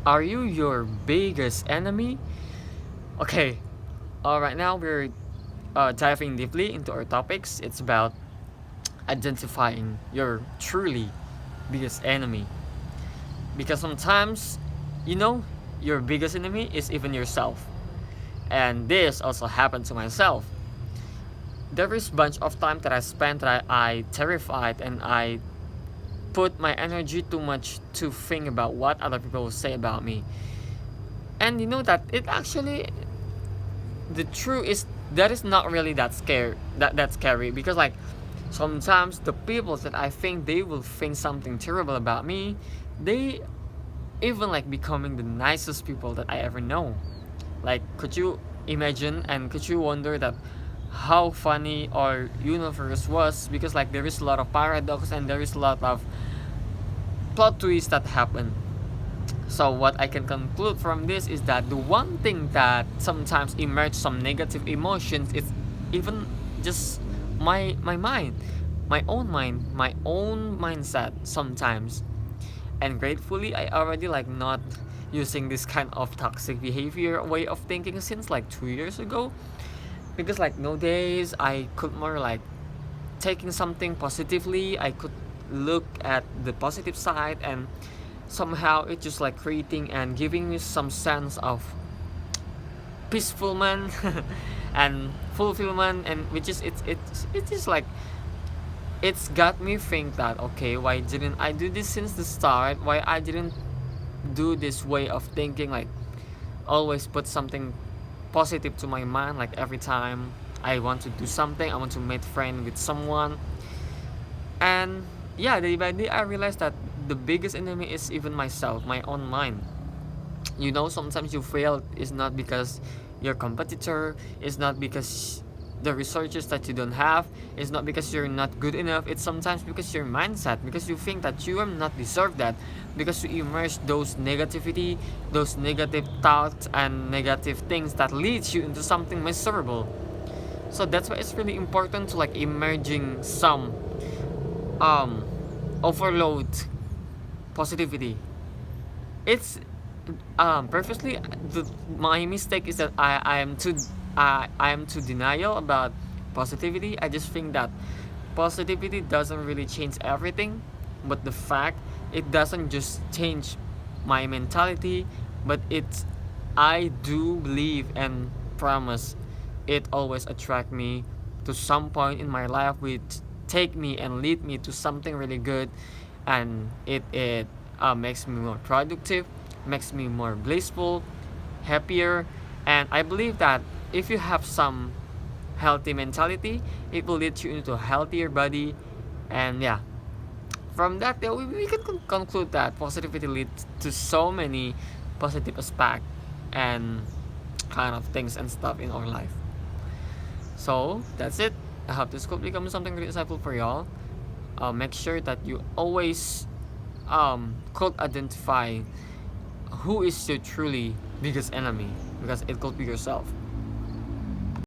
Are you your biggest enemy? Okay, right now we're diving deeply into our topics. It's about identifying your truly biggest enemy. Because sometimes, you know, your biggest enemy is even yourself. And this also happened to myself. There is bunch of time that I spent that I terrified and I put my energy too much to think about what other people will say about me. And you know that it actually the truth is that is not really that scary because like sometimes the people that I think they will think something terrible about me, they even like becoming the nicest people that I ever know. Like could you imagine and could you wonder that how funny our universe was because like there is a lot of paradox and there is a lot of plot twists that happen. So what I can conclude from this is that the one thing that sometimes emerge some negative emotions is even just my mind, my own mindset sometimes. And gratefully I already like not using this kind of toxic behavior way of thinking since like 2 years ago. Because like nowadays I could more like taking something positively, I could look at the positive side and somehow it's just like creating and giving me some sense of peacefulment and fulfillment, and which is it's just like it's got me think that okay, why didn't I do this since the start, why I didn't do this way of thinking, like always put something positive to my mind, like every time I want to do something, I want to make friend with someone. And yeah, day by day I realized that the biggest enemy is even myself, my own mind. You know, sometimes you fail is not because your competitor, it's not because the researchers that you don't have, it's not because you're not good enough, it's sometimes because your mindset, because you think that you are not deserve that, because you immerse those negativity, those negative thoughts and negative things that leads you into something miserable. So that's why it's really important to like emerging some um overload positivity. It's purposely my mistake is that I am too denial about positivity. I just think that positivity doesn't really change everything, but the fact it doesn't just change my mentality, but it's I do believe and promise it always attract me to some point in my life which take me and lead me to something really good, and it makes me more productive, makes me more blissful, happier. And I believe that if you have some healthy mentality, it will lead you into a healthier body. And yeah, from that we can conclude that positivity leads to so many positive aspects and kind of things and stuff in our life. So that's it. I hope this could become something really insightful for y'all. Make sure that you always could identify who is your truly biggest enemy, because it could be yourself.